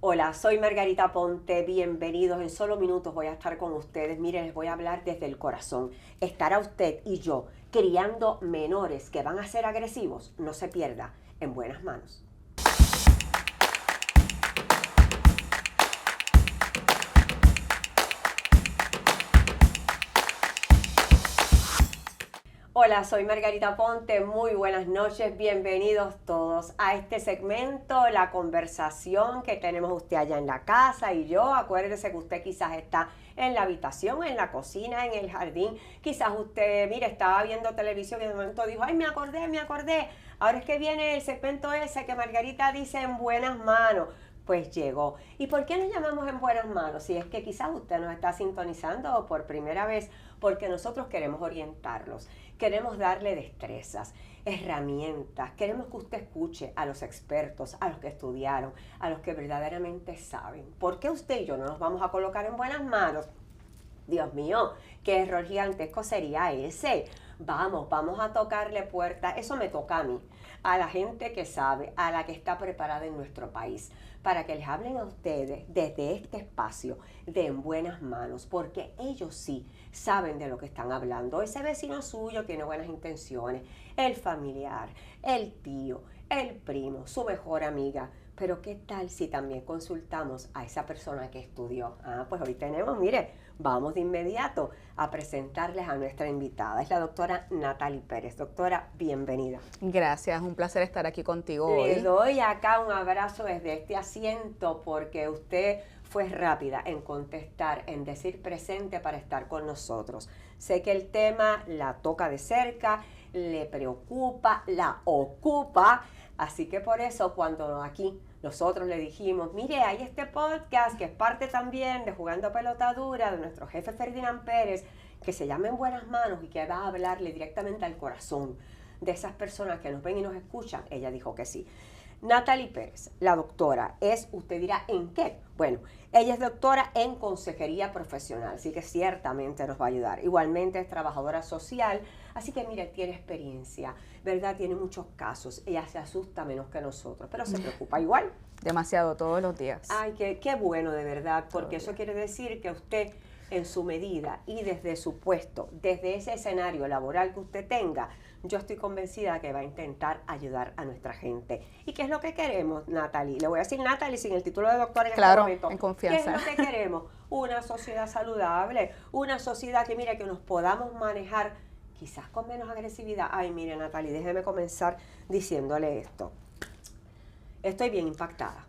Hola, soy Margarita Ponte, bienvenidos. En solo minutos voy a estar con ustedes. Miren, les voy a hablar desde el corazón. ¿Estará usted y yo criando menores que van a ser agresivos? No se pierda, en buenas manos. Hola, soy Margarita Ponte, muy buenas noches, bienvenidos todos a este segmento, la conversación que tenemos usted allá en la casa y yo. Acuérdese que usted quizás está en la habitación, en la cocina, en el jardín, quizás usted, mire, estaba viendo televisión y de momento dijo, ay, me acordé, ahora es que viene el segmento ese que Margarita dice en buenas manos. Pues llegó. ¿Y por qué nos llamamos en buenas manos? Si es que quizás usted nos está sintonizando por primera vez, porque nosotros queremos orientarlos, queremos darle destrezas, herramientas, queremos que usted escuche a los expertos, a los que estudiaron, a los que verdaderamente saben. ¿Por qué usted y yo no nos vamos a colocar en buenas manos? Dios mío, qué error gigantesco sería ese. Vamos a tocarle puerta. Eso me toca a mí, a la gente que sabe, a la que está preparada en nuestro país, para que les hablen a ustedes desde este espacio de en buenas manos, porque ellos sí saben de lo que están hablando. Ese vecino suyo tiene buenas intenciones, el familiar, el tío, el primo, su mejor amiga. Pero ¿qué tal si también consultamos a esa persona que estudió? Pues hoy tenemos, mire, vamos de inmediato a presentarles a nuestra invitada. Es la doctora Natalie Pérez. Doctora, bienvenida. Gracias, un placer estar aquí contigo hoy. Le doy acá un abrazo desde este asiento porque usted fue rápida en contestar, en decir presente para estar con nosotros. Sé que el tema la toca de cerca, le preocupa, la ocupa, así que por eso cuando aquí nosotros le dijimos, mire, hay este podcast que es parte también de Jugando Pelota Dura de nuestro jefe Ferdinand Pérez, que se llama En Buenas Manos y que va a hablarle directamente al corazón de esas personas que nos ven y nos escuchan. Ella dijo que sí. Natalie Pérez, la doctora, usted dirá, ¿en qué? Bueno, ella es doctora en consejería profesional, así que ciertamente nos va a ayudar. Igualmente es trabajadora social, así que mire, tiene experiencia, ¿verdad? Tiene muchos casos, ella se asusta menos que nosotros, pero se preocupa igual. Demasiado, todos los días. Ay, qué bueno de verdad, porque eso quiere decir que usted en su medida y desde su puesto, desde ese escenario laboral que usted tenga, yo estoy convencida que va a intentar ayudar a nuestra gente. ¿Y qué es lo que queremos, Natalie? Le voy a decir Natalie sin el título de doctora en claro, este momento. en confianza. ¿Qué es lo que queremos? Una sociedad saludable, una sociedad que, mire, que nos podamos manejar quizás con menos agresividad. Ay, mire, Natalie, déjeme comenzar diciéndole esto. Estoy bien impactada,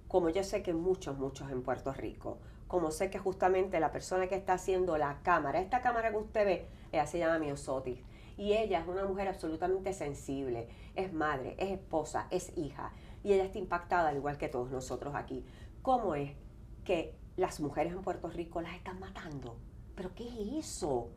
como yo sé que muchos en Puerto Rico, como sé que justamente la persona que está haciendo la cámara, esta cámara que usted ve, ella se llama Miosotis, y ella es una mujer absolutamente sensible, es madre, es esposa, es hija, y ella está impactada al igual que todos nosotros aquí. ¿Cómo es que las mujeres en Puerto Rico las están matando? ¿Pero qué es eso?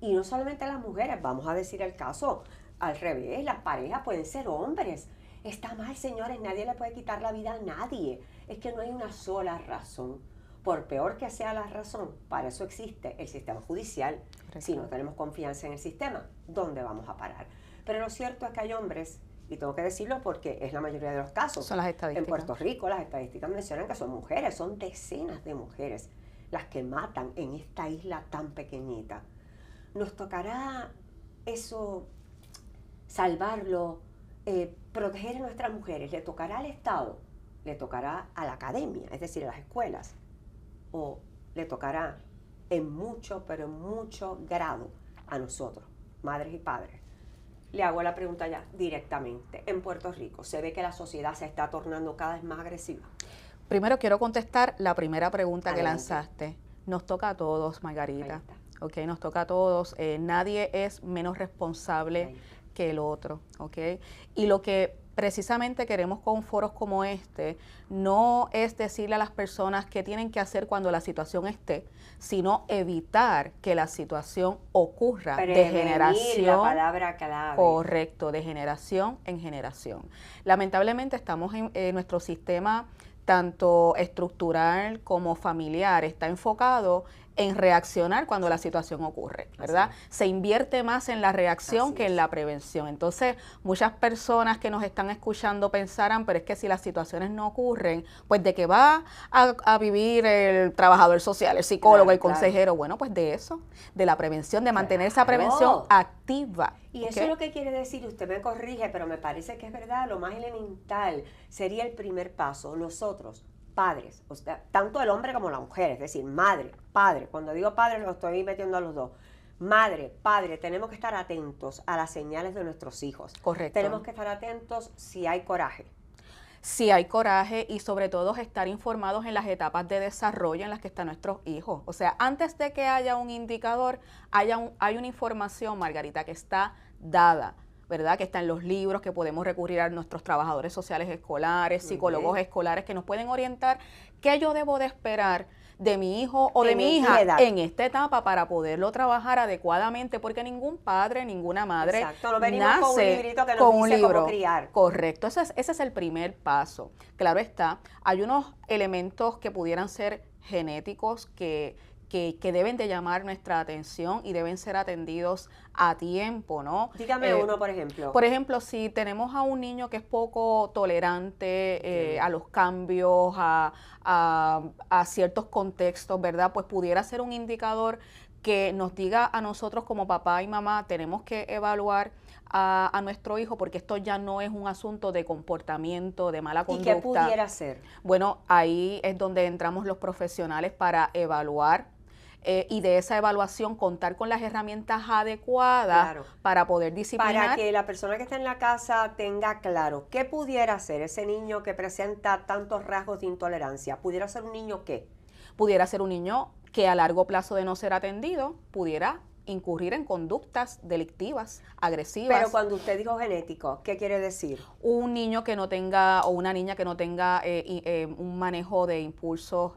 Y no solamente las mujeres, vamos a decir el caso al revés, las parejas pueden ser hombres. Está mal, señores, nadie le puede quitar la vida a nadie. Es que no hay una sola razón. Por peor que sea la razón, para eso existe el sistema judicial. Correcto. Si no tenemos confianza en el sistema, ¿dónde vamos a parar? Pero lo cierto es que hay hombres, y tengo que decirlo porque es la mayoría de los casos. Son las estadísticas. En Puerto Rico las estadísticas mencionan que son mujeres, son decenas de mujeres las que matan en esta isla tan pequeñita. Nos tocará eso, salvarlo, proteger a nuestras mujeres, le tocará al Estado, le tocará a la academia, es decir, a las escuelas, o le tocará en mucho, pero en mucho grado a nosotros, madres y padres. Le hago la pregunta ya directamente. En Puerto Rico, ¿se ve que la sociedad se está tornando cada vez más agresiva? Primero quiero contestar la primera pregunta que lanzaste. Nos toca a todos, Margarita. Okay, nos toca a todos. Nadie es menos responsable que el otro. Okay? Y lo que precisamente queremos con foros como este no es decirle a las personas qué tienen que hacer cuando la situación esté, sino evitar que la situación ocurra de generación. La palabra clave. Correcto, de generación en generación. Lamentablemente estamos en nuestro sistema tanto estructural como familiar, está enfocado en reaccionar cuando la situación ocurre, ¿verdad? Se invierte más en la reacción que en la prevención. Entonces, muchas personas que nos están escuchando pensarán, pero es que si las situaciones no ocurren, pues ¿de qué va a vivir el trabajador social, el psicólogo, el consejero? Bueno, pues de eso, de la prevención, de mantener esa prevención activa. Y eso es lo que quiere decir, usted me corrige, pero me parece que es verdad, lo más elemental sería el primer paso. Nosotros, padres, o sea, tanto el hombre como la mujer, es decir, madre, padre, cuando digo padre lo estoy metiendo a los dos. Madre, padre, tenemos que estar atentos a las señales de nuestros hijos. Correcto. Tenemos que estar atentos si hay coraje. Si hay coraje y sobre todo estar informados en las etapas de desarrollo en las que están nuestros hijos. O sea, antes de que haya un indicador, hay una información, Margarita, que está dada, ¿verdad? Que está en los libros, que podemos recurrir a nuestros trabajadores sociales escolares, psicólogos escolares, que nos pueden orientar qué yo debo de esperar de mi hijo o de mi hija en esta etapa para poderlo trabajar adecuadamente, porque ningún padre, ninguna madre no venimos con un librito que nos dice cómo criar. Correcto, ese es el primer paso. Claro está, hay unos elementos que pudieran ser genéticos que deben de llamar nuestra atención y deben ser atendidos a tiempo, ¿no? Dígame uno, por ejemplo. Por ejemplo, si tenemos a un niño que es poco tolerante a los cambios, a ciertos contextos, ¿verdad? Pues pudiera ser un indicador que nos diga a nosotros como papá y mamá, tenemos que evaluar a nuestro hijo, porque esto ya no es un asunto de comportamiento, de mala conducta. ¿Y qué pudiera ser? Bueno, ahí es donde entramos los profesionales para evaluar y de esa evaluación contar con las herramientas adecuadas para poder disciplinar. Para que la persona que está en la casa tenga claro qué pudiera ser ese niño que presenta tantos rasgos de intolerancia. ¿Pudiera ser un niño qué? Pudiera ser un niño que a largo plazo de no ser atendido pudiera incurrir en conductas delictivas, agresivas. Pero cuando usted dijo genético, ¿qué quiere decir? Un niño que no tenga o una niña que no tenga un manejo de impulsos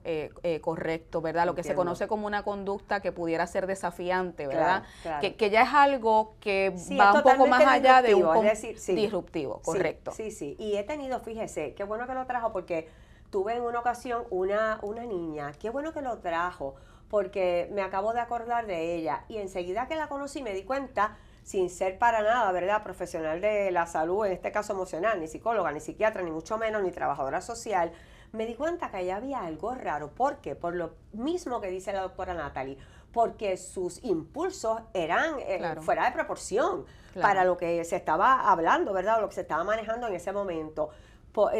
correcto, ¿verdad? Lo que se conoce como una conducta que pudiera ser desafiante, ¿verdad? Claro. Que ya es algo que va un poco más allá de un disruptivo, correcto. Sí. Y he tenido, fíjese, qué bueno que lo trajo porque tuve en una ocasión una niña, qué bueno que lo trajo, porque me acabo de acordar de ella y enseguida que la conocí me di cuenta, sin ser para nada, ¿verdad?, profesional de la salud, en este caso emocional, ni psicóloga, ni psiquiatra, ni mucho menos, ni trabajadora social, me di cuenta que ahí había algo raro. ¿Por qué? Por lo mismo que dice la doctora Natalie, porque sus impulsos eran fuera de proporción para lo que se estaba hablando, ¿verdad?, o lo que se estaba manejando en ese momento.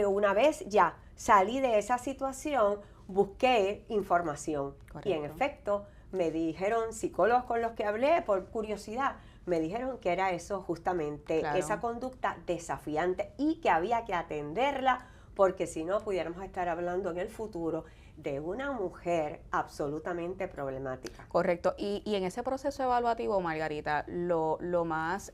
Una vez ya salí de esa situación, busqué información. Correcto. Y en efecto me dijeron, psicólogos con los que hablé por curiosidad, me dijeron que era eso justamente, esa conducta desafiante y que había que atenderla porque si no pudiéramos estar hablando en el futuro de una mujer absolutamente problemática. Correcto. Y en ese proceso evaluativo, Margarita, lo más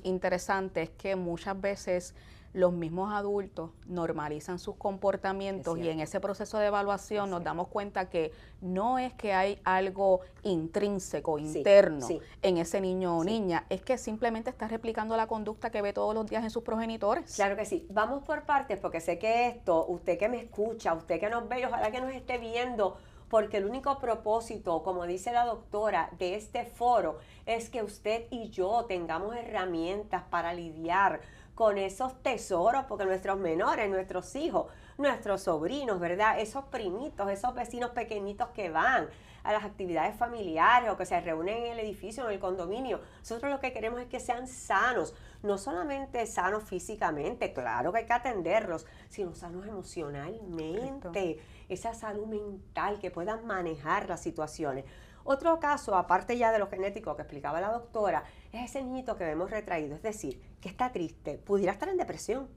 interesante es que muchas veces los mismos adultos normalizan sus comportamientos y en ese proceso de evaluación nos damos cuenta que no es que hay algo intrínseco, interno en ese niño o niña, es que simplemente está replicando la conducta que ve todos los días en sus progenitores. Claro que sí. Vamos por partes porque sé que esto, usted que me escucha, usted que nos ve, ojalá que nos esté viendo, porque el único propósito, como dice la doctora, de este foro es que usted y yo tengamos herramientas para lidiar con esos tesoros, porque nuestros menores, nuestros hijos, nuestros sobrinos, ¿verdad? Esos primitos, esos vecinos pequeñitos que van a las actividades familiares o que se reúnen en el edificio, en el condominio. Nosotros lo que queremos es que sean sanos, no solamente sanos físicamente, claro que hay que atenderlos, sino sanos emocionalmente, correcto, esa salud mental, que puedan manejar las situaciones. Otro caso, aparte ya de lo genético que explicaba la doctora, es ese niñito que vemos retraído, es decir, que está triste, pudiera estar en depresión.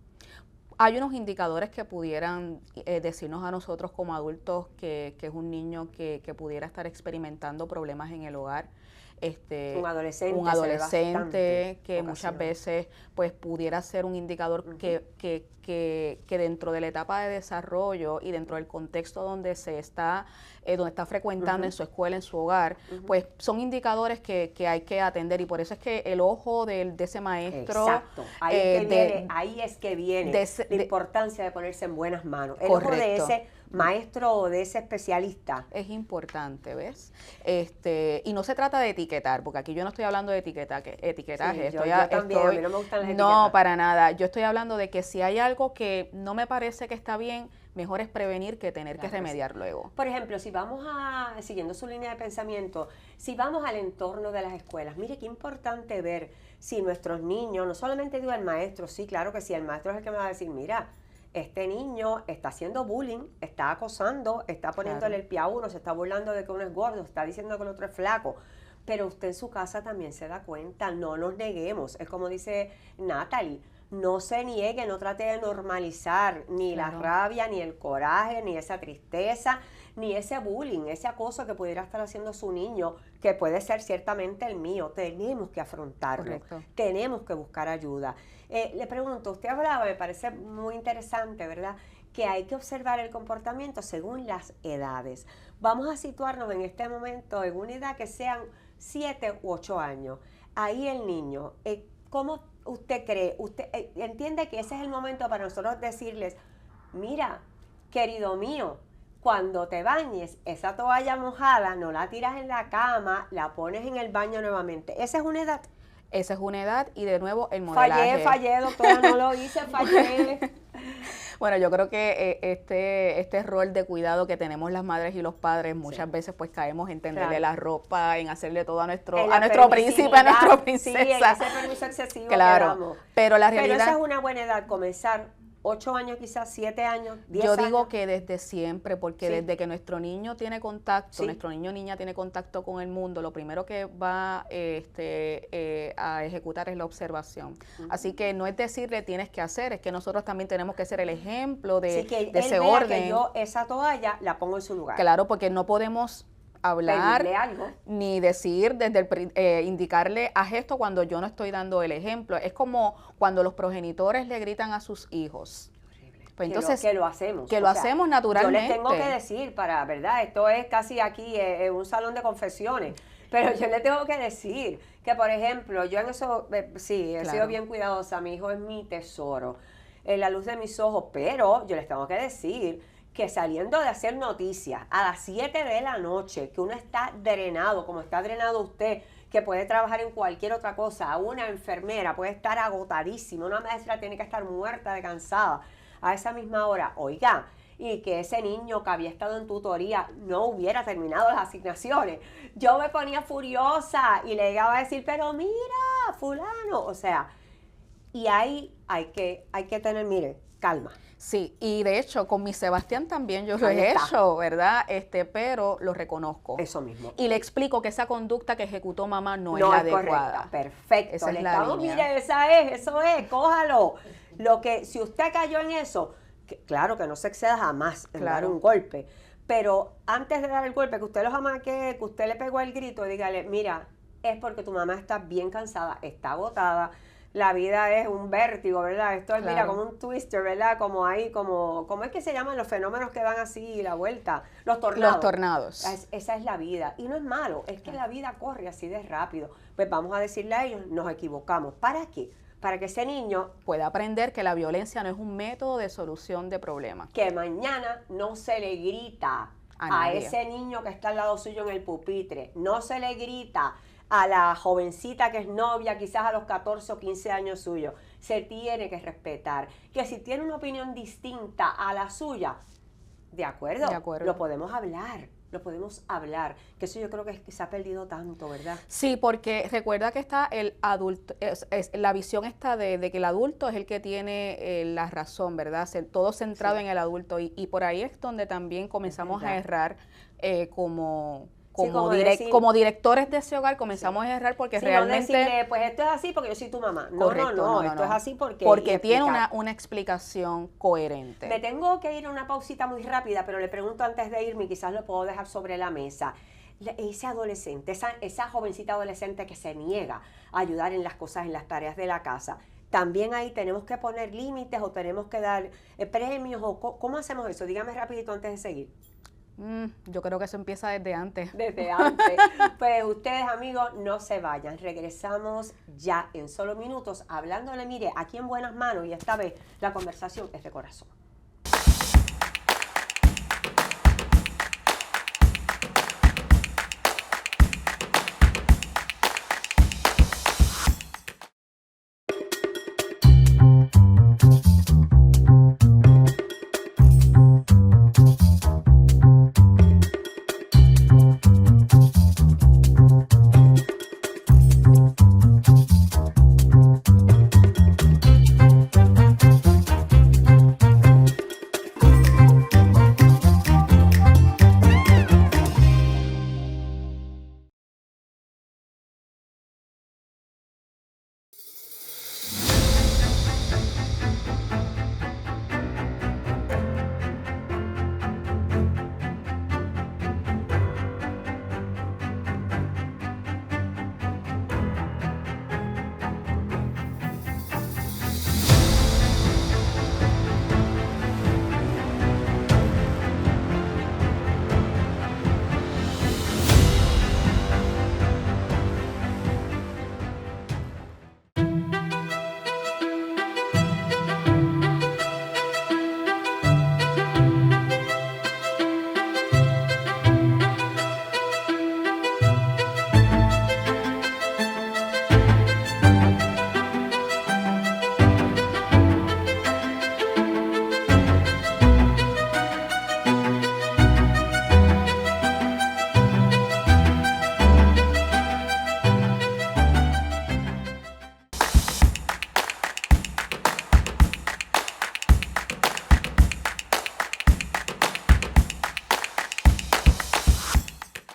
Hay unos indicadores que pudieran decirnos a nosotros como adultos que es un niño que pudiera estar experimentando problemas en el hogar. un un adolescente que muchas veces pues pudiera ser un indicador que dentro de la etapa de desarrollo y dentro del contexto donde está frecuentando en su escuela, en su hogar, pues son indicadores que hay que atender, y por eso es que el ojo de ese maestro. Exacto, ahí es que viene la importancia de ponerse en buenas manos. El ojo de ese maestro o de ese especialista es importante, ¿ves? Y no se trata de etiquetar, porque aquí yo no estoy hablando de etiquetaje. Sí, yo también, a mí no me gustan las etiquetas. No, para nada. Yo estoy hablando de que si hay algo que no me parece que está bien, mejor es prevenir que tener que remediar luego. Por ejemplo, si vamos siguiendo su línea de pensamiento, si vamos al entorno de las escuelas, mire qué importante ver si nuestros niños, no solamente digo el maestro, sí, claro que sí, el maestro es el que me va a decir, mira, este niño está haciendo bullying, está acosando, está poniéndole el pie a uno, se está burlando de que uno es gordo, está diciendo que el otro es flaco. Pero usted en su casa también se da cuenta, no nos neguemos. Es como dice Natalie, no se niegue, no trate de normalizar ni la rabia, ni el coraje, ni esa tristeza, ni ese bullying, ese acoso que pudiera estar haciendo su niño, que puede ser ciertamente el mío. Tenemos que afrontarlo, tenemos que buscar ayuda. Le pregunto, usted hablaba, me parece muy interesante, ¿verdad?, que hay que observar el comportamiento según las edades. Vamos a situarnos en este momento en una edad que sean 7 u 8 años. Ahí el niño, ¿cómo usted cree? ¿Usted entiende que ese es el momento para nosotros decirles, mira, querido mío, cuando te bañes, esa toalla mojada no la tiras en la cama, la pones en el baño nuevamente? ¿Esa es una edad? Esa es una edad, y de nuevo el modelaje. Fallé, doctora, no lo hice, fallé. Bueno, yo creo que este rol de cuidado que tenemos las madres y los padres, muchas veces pues caemos en tenderle la ropa, en hacerle todo a nuestro príncipe, a nuestra princesa. Sí, en ese permiso excesivo. Claro, pero la realidad... Pero esa es una buena edad, comenzar 8 años quizás, 7 años, 10 años. Yo digo que desde siempre, porque desde que nuestro niño tiene contacto, nuestro niño o niña tiene contacto con el mundo, lo primero que va a ejecutar es la observación. Así que no es decirle tienes que hacer, es que nosotros también tenemos que ser el ejemplo de ese orden. Que yo esa toalla la pongo en su lugar. Claro, porque no podemos hablar ni decir indicarle haz esto cuando yo no estoy dando el ejemplo. Es como cuando los progenitores le gritan a sus hijos. Pues entonces que lo hacemos. Que lo hacemos naturalmente. Yo les tengo que decir, ¿verdad? Esto es casi aquí un salón de confesiones. Pero yo le tengo que decir que, por ejemplo, yo en eso, he sido bien cuidadosa. Mi hijo es mi tesoro, la luz de mis ojos. Pero yo les tengo que decir que saliendo de hacer noticias a las 7 de la noche, que uno está drenado, como está drenado usted, que puede trabajar en cualquier otra cosa, una enfermera puede estar agotadísima, una maestra tiene que estar muerta de cansada a esa misma hora, oiga, y que ese niño que había estado en tutoría no hubiera terminado las asignaciones. Yo me ponía furiosa y le llegaba a decir, pero mira, fulano, o sea, y ahí hay que tener, mire, calma. Sí, y de hecho con mi Sebastián también yo lo he hecho, ¿verdad? Pero lo reconozco. Eso mismo. Y le explico que esa conducta que ejecutó mamá no es la adecuada. Correcta. Perfecto. Esa es la línea. Mire, eso es, cójalo. Si usted cayó en eso, claro que no se exceda jamás en dar un golpe, pero antes de dar el golpe, que usted lo jamaque, que usted le pegó el grito, dígale, mira, es porque tu mamá está bien cansada, está agotada. La vida es un vértigo, ¿verdad? Esto es, mira, como un twister, ¿verdad? Como ahí, ¿cómo es que se llaman los fenómenos que dan así la vuelta? Los tornados. Los tornados. Esa es la vida. Y no es malo, es que la vida corre así de rápido. Pues vamos a decirle a ellos, nos equivocamos. ¿Para qué? Para que ese niño pueda aprender que la violencia no es un método de solución de problemas. Que mañana no se le grita a ese niño que está al lado suyo en el pupitre. No se le grita a la jovencita que es novia, quizás a los 14 o 15 años suyos. Se tiene que respetar. Que si tiene una opinión distinta a la suya, de acuerdo. Lo podemos hablar. Que eso yo creo que se ha perdido tanto, ¿verdad? Sí, porque recuerda que está el adulto, la visión está de que el adulto es el que tiene la razón, ¿verdad? Todo centrado en el adulto, y por ahí es donde también comenzamos a errar como directores de ese hogar, comenzamos a errar porque realmente... No decirle, pues esto es así porque yo soy tu mamá. No, esto es así porque tiene una explicación coherente. Me tengo que ir a una pausita muy rápida, pero le pregunto antes de irme, y quizás lo puedo dejar sobre la mesa. ese adolescente, esa jovencita adolescente que se niega a ayudar en las cosas, en las tareas de la casa, también ahí tenemos que poner límites o tenemos que dar premios o ¿cómo hacemos eso? Dígame rapidito antes de seguir. Yo creo que eso empieza desde antes. Desde antes. Pues ustedes, amigos, no se vayan. Regresamos ya en solo minutos hablándole, mire, aquí en buenas manos, y esta vez la conversación es de corazón.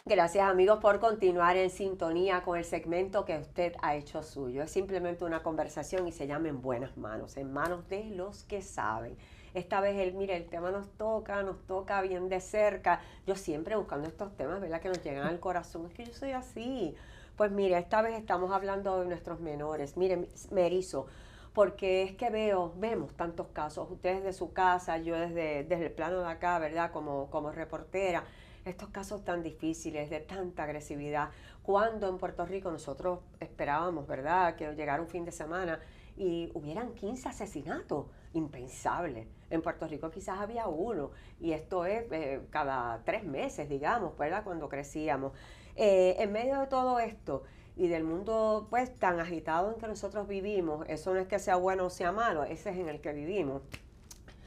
Gracias, amigos, por continuar en sintonía con el segmento que usted ha hecho suyo. Es simplemente una conversación y se llama En Buenas Manos, en manos de los que saben. Esta vez, mire, el tema nos toca bien de cerca. Yo siempre buscando estos temas, ¿verdad?, que nos llegan al corazón. Es que yo soy así. Pues mire, esta vez estamos hablando de nuestros menores. Mire, me erizo, porque es que vemos tantos casos. Ustedes de su casa, yo desde el plano de acá, ¿verdad?, como reportera. Estos casos tan difíciles, de tanta agresividad, cuando en Puerto Rico nosotros esperábamos, ¿verdad?, que llegara un fin de semana y hubieran 15 asesinatos, impensable. En Puerto Rico quizás había uno, y esto es cada 3 meses, digamos, ¿verdad?, cuando crecíamos. En medio de todo esto y del mundo pues tan agitado en que nosotros vivimos, eso no es que sea bueno o sea malo, ese es en el que vivimos.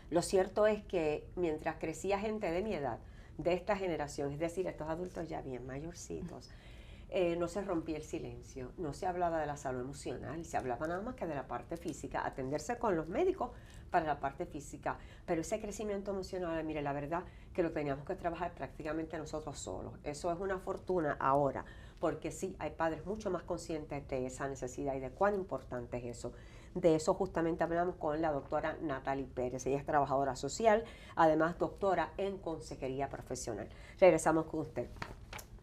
Lo cierto es que mientras crecía gente de mi edad, de esta generación, es decir, estos adultos ya bien mayorcitos, no se rompía el silencio, no se hablaba de la salud emocional, se hablaba nada más que de la parte física, atenderse con los médicos para la parte física, pero ese crecimiento emocional, mire, la verdad que lo teníamos que trabajar prácticamente nosotros solos. Eso es una fortuna ahora, porque sí, hay padres mucho más conscientes de esa necesidad y de cuán importante es eso. De eso justamente hablamos con la doctora Natalie Pérez. Ella es trabajadora social, además doctora en consejería profesional. Regresamos con usted.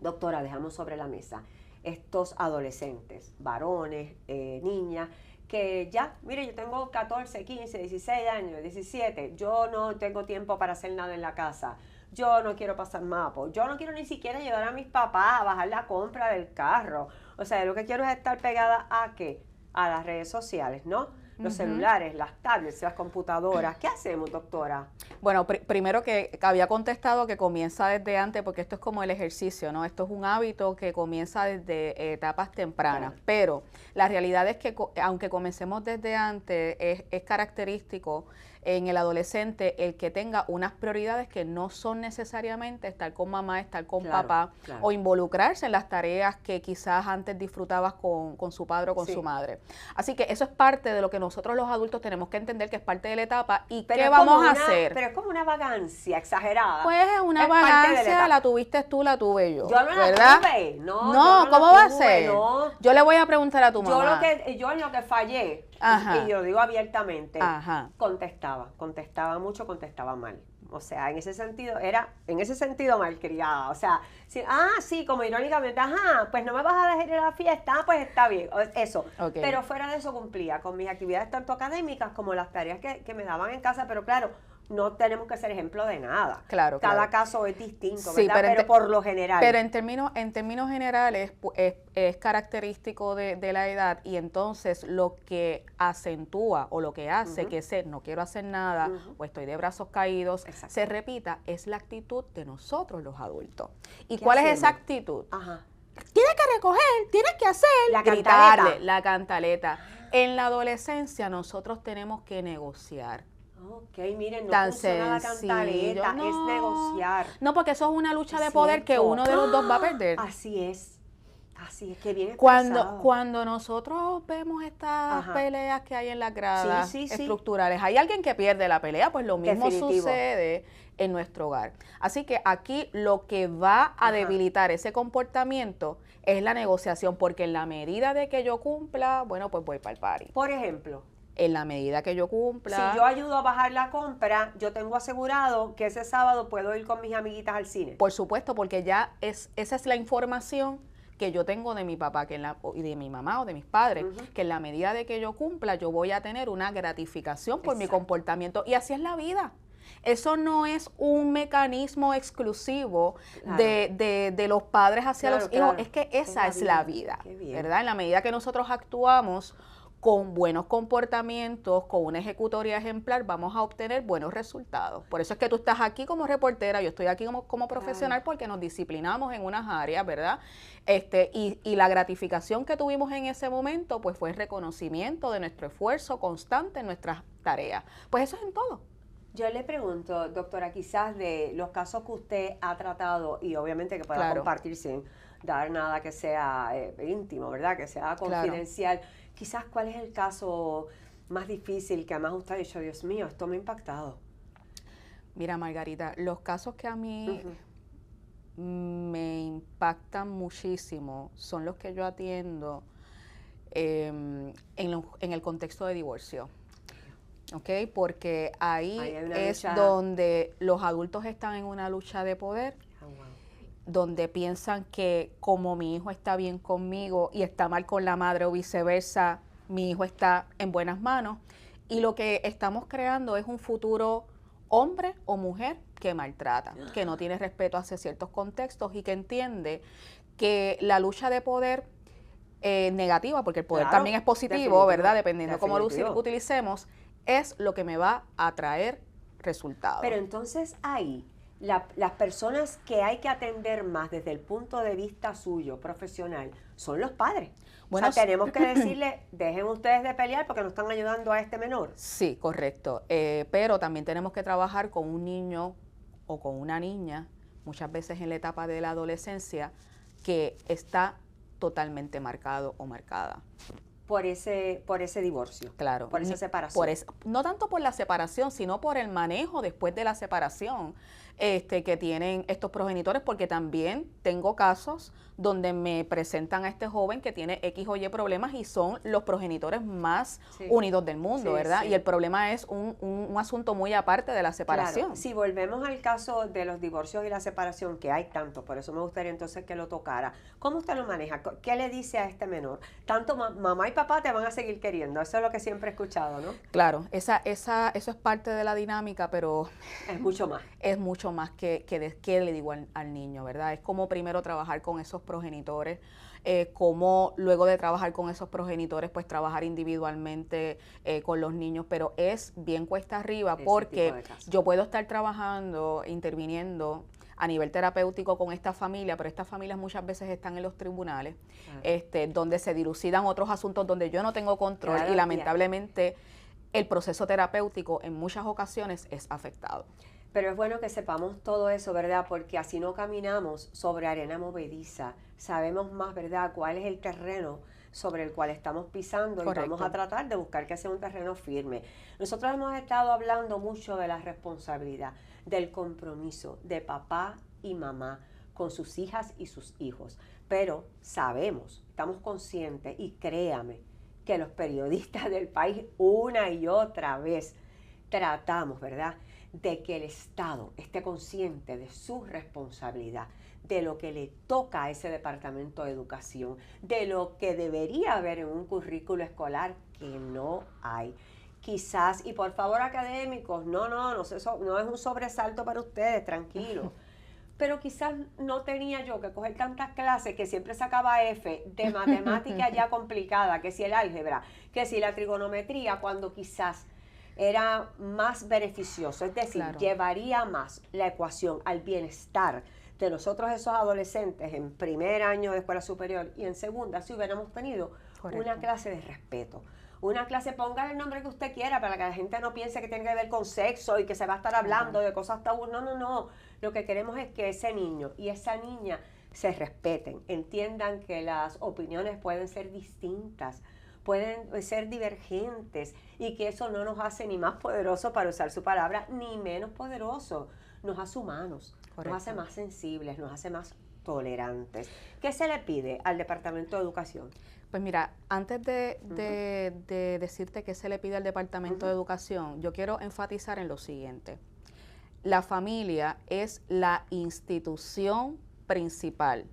Doctora, dejamos sobre la mesa estos adolescentes, varones, niñas, que ya, mire, yo tengo 14, 15, 16 años, 17, yo no tengo tiempo para hacer nada en la casa, yo no quiero pasar mapos, yo no quiero ni siquiera ayudar a mis papás a bajar la compra del carro. O sea, lo que quiero es estar pegada a ¿qué? A las redes sociales, ¿no? Los celulares, las tablets, las computadoras. ¿Qué hacemos, doctora? Bueno, primero que había contestado que comienza desde antes, porque esto es como el ejercicio, ¿no? Esto es un hábito que comienza desde etapas tempranas, pero la realidad es que aunque comencemos desde antes, es característico en el adolescente el que tenga unas prioridades que no son necesariamente estar con mamá, estar con papá, o involucrarse en las tareas que quizás antes disfrutabas con su padre o con su madre. Así que eso es parte de lo que nosotros los adultos tenemos que entender, que es parte de la etapa y qué vamos a hacer. Pero es como una vagancia exagerada. Pues es una vagancia, la tuviste tú, la tuve yo. Yo no ¿verdad? la tuve. No, ¿cómo va a ser? No. Yo le voy a preguntar a tu mamá. Yo en lo que fallé Ajá. y yo lo digo abiertamente, Ajá. contestaba mucho, contestaba mal. O sea, en ese sentido malcriada. O sea, sí, como irónicamente, ajá, pues no me vas a dejar ir a la fiesta, pues está bien, eso. Okay. Pero fuera de eso cumplía con mis actividades tanto académicas como las tareas que me daban en casa, pero claro, no tenemos que ser ejemplo de nada. Claro, Cada caso es distinto, sí, ¿verdad? Pero por lo general. Pero en términos generales es característico de la edad, y entonces lo que acentúa o lo que hace que ese no quiero hacer nada o estoy de brazos caídos se repita es la actitud de nosotros los adultos. ¿Y cuál es esa actitud? Ajá. Tienes que recoger, tienes que hacer, la gritarle, cantaleta. La cantaleta. En la adolescencia nosotros tenemos que negociar. Ok, miren, no Tan funciona la sencillo, cantaleta, no. es negociar. No, porque eso es una lucha de Es poder que cierto. uno de los dos va a perder. Así es, que bien expresado. Cuando nosotros vemos estas peleas que hay en las gradas estructurales, hay alguien que pierde la pelea, pues lo mismo sucede en nuestro hogar. Así que aquí lo que va a debilitar ese comportamiento es la negociación, porque en la medida de que yo cumpla, bueno, pues voy para el party. Por ejemplo, en la medida que yo cumpla. Si yo ayudo a bajar la compra, yo tengo asegurado que ese sábado puedo ir con mis amiguitas al cine. Por supuesto, porque ya esa es la información que yo tengo de mi papá y de mi mamá o de mis padres, que en la medida de que yo cumpla, yo voy a tener una gratificación por mi comportamiento. Y así es la vida. Eso no es un mecanismo exclusivo de los padres hacia los hijos, es que esa es la vida, ¿verdad? En la medida que nosotros actuamos con buenos comportamientos, con una ejecutoria ejemplar, vamos a obtener buenos resultados. Por eso es que tú estás aquí como reportera, yo estoy aquí como profesional, porque nos disciplinamos en unas áreas, ¿verdad? Y la gratificación que tuvimos en ese momento, pues fue el reconocimiento de nuestro esfuerzo constante en nuestras tareas. Pues eso es en todo. Yo le pregunto, doctora, quizás de los casos que usted ha tratado, y obviamente que pueda compartir sin dar nada que sea íntimo, ¿verdad? Que sea confidencial. Quizás, ¿cuál es el caso más difícil que además usted ha dicho, Dios mío, esto me ha impactado? Mira, Margarita, los casos que a mí me impactan muchísimo son los que yo atiendo en el contexto de divorcio. ¿Ok? Porque ahí es donde los adultos están en una lucha de poder, donde piensan que como mi hijo está bien conmigo y está mal con la madre o viceversa, mi hijo está en buenas manos. Y lo que estamos creando es un futuro hombre o mujer que maltrata, que no tiene respeto hacia ciertos contextos y que entiende que la lucha de poder negativa, porque el poder también es positivo, ¿verdad? Dependiendo cómo lo utilicemos, es lo que me va a traer resultados. Pero entonces ahí, las personas que hay que atender más desde el punto de vista suyo, profesional, son los padres. Bueno, o sea, tenemos que decirle, dejen ustedes de pelear porque no están ayudando a este menor. Sí, correcto. Pero también tenemos que trabajar con un niño o con una niña, muchas veces en la etapa de la adolescencia, que está totalmente marcado o marcada. Por ese divorcio. Claro. Por esa separación. No tanto por la separación, sino por el manejo después de la separación que tienen estos progenitores, porque también tengo casos donde me presentan a este joven que tiene X o Y problemas y son los progenitores más unidos del mundo, ¿verdad? Y el problema es un asunto muy aparte de la separación. Claro. Si volvemos al caso de los divorcios y la separación, que hay tanto, por eso me gustaría entonces que lo tocara. ¿Cómo usted lo maneja? ¿Qué le dice a este menor? Tanto mamá y papá te van a seguir queriendo, eso es lo que siempre he escuchado, ¿no? Claro, eso es parte de la dinámica, pero es mucho más. Es mucho más que le digo al niño, ¿verdad? Es como primero trabajar con esos progenitores, como luego de trabajar con esos progenitores, pues trabajar individualmente con los niños, pero es bien cuesta arriba porque yo puedo estar trabajando, interviniendo a nivel terapéutico con esta familia, pero estas familias muchas veces están en los tribunales, donde se dilucidan otros asuntos donde yo no tengo control y lamentablemente el proceso terapéutico en muchas ocasiones es afectado. Pero es bueno que sepamos todo eso, ¿verdad? Porque así no caminamos sobre arena movediza. Sabemos más, ¿verdad?, cuál es el terreno sobre el cual estamos pisando. Correcto. Y vamos a tratar de buscar que sea un terreno firme. Nosotros hemos estado hablando mucho de la responsabilidad, del compromiso de papá y mamá con sus hijas y sus hijos. Pero sabemos, estamos conscientes y créame que los periodistas del país una y otra vez tratamos, ¿verdad?, de que el Estado esté consciente de su responsabilidad, de lo que le toca a ese Departamento de Educación, de lo que debería haber en un currículo escolar que no hay. Quizás, y por favor académicos, no es un sobresalto para ustedes, tranquilos. Pero quizás no tenía yo que coger tantas clases que siempre sacaba F de matemática ya complicada, que si el álgebra, que si la trigonometría, cuando quizás era más beneficioso, es decir, Claro. llevaría más la ecuación al bienestar de nosotros esos adolescentes en primer año de escuela superior y en segunda, si hubiéramos tenido Correcto. una clase de respeto. Una clase, póngale el nombre que usted quiera para que la gente no piense que tiene que ver con sexo y que se va a estar hablando de cosas tabú. No. Lo que queremos es que ese niño y esa niña se respeten, entiendan que las opiniones pueden ser distintas, pueden ser divergentes y que eso no nos hace ni más poderosos, para usar su palabra, ni menos poderosos. Nos hace humanos, Correcto. nos hace más sensibles, nos hace más tolerantes. ¿Qué se le pide al Departamento de Educación? Pues mira, antes de decirte qué se le pide al Departamento de Educación, yo quiero enfatizar en lo siguiente. La familia es la institución principal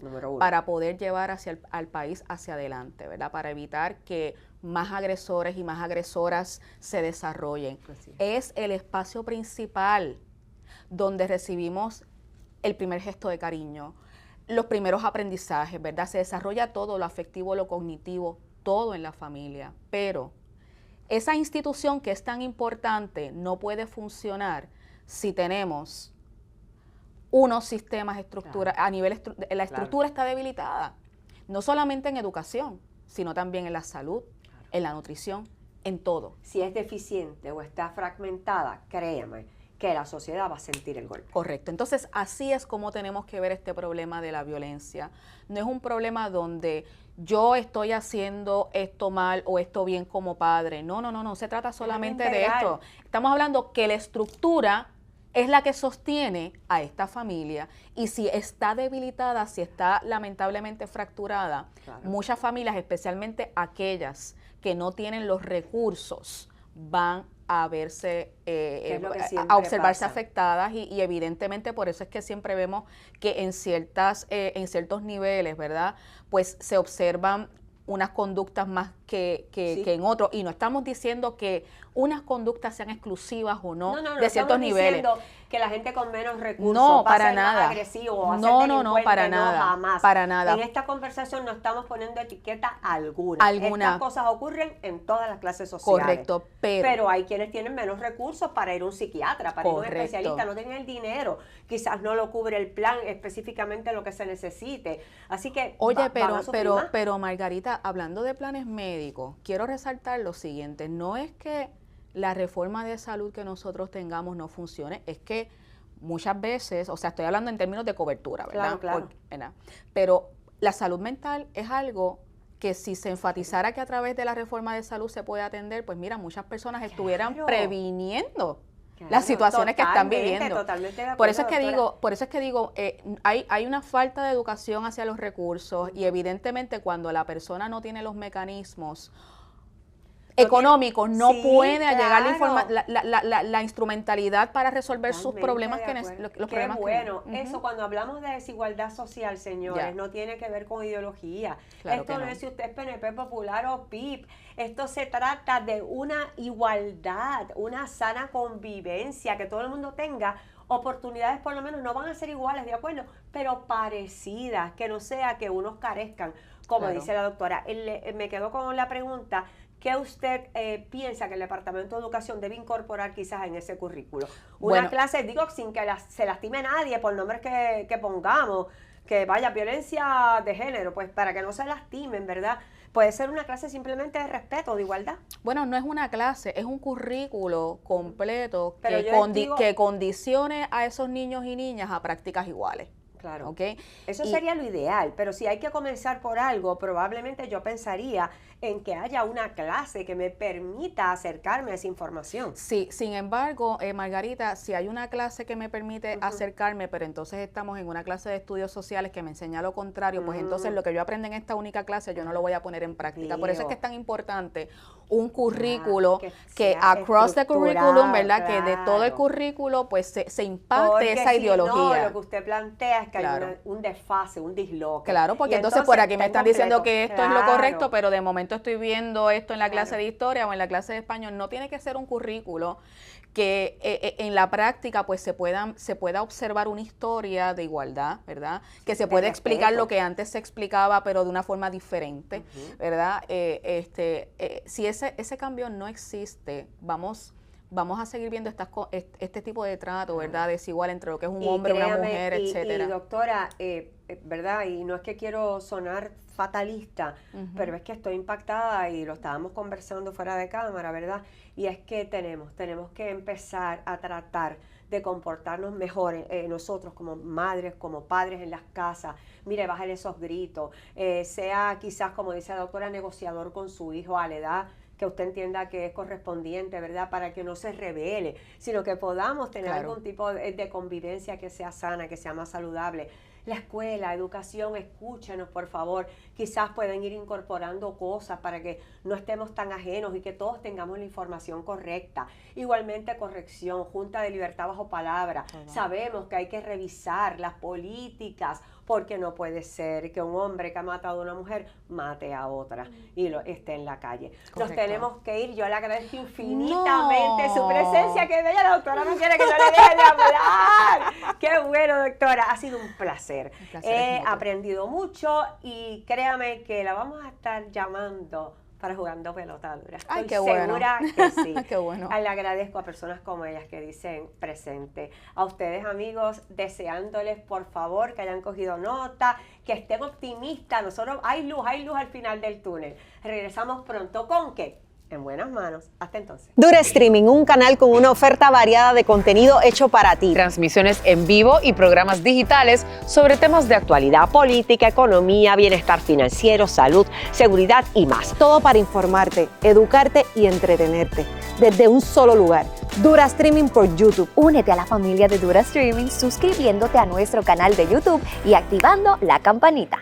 Número uno. para poder llevar al país hacia adelante, ¿verdad? Para evitar que más agresores y más agresoras se desarrollen. Así Es el espacio principal donde recibimos el primer gesto de cariño, los primeros aprendizajes, ¿verdad? Se desarrolla todo, lo afectivo, lo cognitivo, todo en la familia. Pero esa institución que es tan importante no puede funcionar si tenemos unos sistemas estructura, Claro. a nivel la estructura está debilitada, no solamente en educación, sino también en la salud, en la nutrición, en todo. Si es deficiente o está fragmentada, créame que la sociedad va a sentir el golpe. Correcto. Entonces, así es como tenemos que ver este problema de la violencia. No es un problema donde yo estoy haciendo esto mal o esto bien como padre. No se trata solamente de esto. Estamos hablando que la estructura es la que sostiene a esta familia, y si está debilitada, si está lamentablemente fracturada, Claro. muchas familias, especialmente aquellas que no tienen los recursos, van a verse, es lo que a siempre observarse pasa. afectadas, y evidentemente por eso es que siempre vemos que en ciertos niveles, ¿verdad?, pues se observan unas conductas más que Sí. en otros, y no estamos diciendo que unas conductas sean exclusivas o no, No de ciertos estamos niveles. diciendo que la gente con menos recursos No, va a para ser más nada. agresivo o va a ser No, delincuente, para nada, jamás. para nada. En esta conversación no estamos poniendo etiqueta alguna. Estas cosas ocurren en todas las clases sociales. Correcto, pero hay quienes tienen menos recursos para ir a un psiquiatra, para ir a un Correcto. especialista, no tienen el dinero, quizás no lo cubre el plan específicamente lo que se necesite. Así que Oye, van a sufrir más. pero Margarita, hablando de planes médicos, quiero resaltar lo siguiente: no es que la reforma de salud que nosotros tengamos no funcione, es que muchas veces, o sea, estoy hablando en términos de cobertura, ¿verdad? Claro. ¿Verdad? Pero la salud mental es algo que si se enfatizara que a través de la reforma de salud se puede atender, pues mira, muchas personas estuvieran Claro. previniendo Claro, las situaciones que están totalmente, viviendo. totalmente de acuerdo, Por eso es que doctora. digo, hay una falta de educación hacia los recursos, y evidentemente cuando la persona no tiene los mecanismos económicos, no Sí, puede llegar claro. la instrumentalidad para resolver sus Totalmente problemas, de que acuerdo. los Qué problemas que bueno. Ujú. Eso, cuando hablamos de desigualdad social, señores, Ya. no tiene que ver con ideología. Claro Esto que no no. es si usted es PNP popular o PIP. Esto se trata de una igualdad, una sana convivencia, que todo el mundo tenga oportunidades, por lo menos no van a ser iguales, de acuerdo, pero parecidas, que no sea que unos carezcan, como Claro. dice la doctora. Me quedo con la pregunta: ¿qué usted piensa que el Departamento de Educación debe incorporar quizás en ese currículo? Una Bueno. clase, digo, sin que se lastime nadie por nombres que pongamos, que vaya violencia de género, pues para que no se lastimen, ¿verdad? Puede ser una clase simplemente de respeto, de igualdad. Bueno, no es una clase, es un currículo completo Pero que, yo les digo- que condicione a esos niños y niñas a prácticas iguales. Claro. ¿ok? Eso sería lo ideal, pero si hay que comenzar por algo, probablemente yo pensaría en que haya una clase que me permita acercarme a esa información. Sí, sin embargo, Margarita, si hay una clase que me permite acercarme, pero entonces estamos en una clase de estudios sociales que me enseña lo contrario, pues entonces lo que yo aprendo en esta única clase yo no lo voy a poner en práctica. Por eso es que es tan importante un currículo que across the curriculum, ¿verdad? Que de todo el currículo pues se impacte esa ideología. No, lo que usted plantea es que hay un desfase, un disloque. Claro, porque entonces por aquí me están diciendo que esto es lo correcto, pero de momento estoy viendo esto en la clase de historia o en la clase de español. No tiene que ser un currículo que en la práctica pues se pueda observar una historia de igualdad, ¿verdad? Que se puede explicar lo que antes se explicaba, pero de una forma diferente, ¿verdad? Si ese cambio no existe, vamos a seguir viendo este tipo de trato, ¿verdad? Desigual entre lo que es un hombre, una mujer, etcétera. Y doctora, ¿verdad? Y no es que quiero sonar fatalista, pero es que estoy impactada y lo estábamos conversando fuera de cámara, ¿verdad? Y es que tenemos que empezar a tratar de comportarnos mejor nosotros como madres, como padres en las casas. Mire, bájale esos gritos, sea quizás, como dice la doctora, negociador con su hijo a la edad que usted entienda que es correspondiente, ¿verdad? Para que no se revele, sino que podamos tener algún tipo de convivencia que sea sana, que sea más saludable. La escuela, educación, escúchenos, por favor. Quizás pueden ir incorporando cosas para que no estemos tan ajenos y que todos tengamos la información correcta. Igualmente, corrección, Junta de Libertad bajo palabra. Sabemos que hay que revisar las políticas, porque no puede ser que un hombre que ha matado a una mujer mate a otra y esté en la calle. Correcto. Nos tenemos que ir. Yo le agradezco infinitamente su presencia. Que bella, la doctora no quiere que yo le deje de hablar. Qué bueno, doctora. Ha sido un placer. He aprendido mucho y créame que la vamos a estar llamando para Jugando Pelota Dura. Ay, Estoy qué segura que sí. Qué bueno. Le agradezco a personas como ellas que dicen presente. A ustedes, amigos, deseándoles, por favor, que hayan cogido nota, que estén optimistas. Nosotros, hay luz al final del túnel. Regresamos pronto con ¿qué? En buenas manos. Hasta entonces. Dura Streaming, un canal con una oferta variada de contenido hecho para ti. Transmisiones en vivo y programas digitales sobre temas de actualidad, política, economía, bienestar financiero, salud, seguridad y más. Todo para informarte, educarte y entretenerte. Desde un solo lugar. Dura Streaming por YouTube. Únete a la familia de Dura Streaming suscribiéndote a nuestro canal de YouTube y activando la campanita.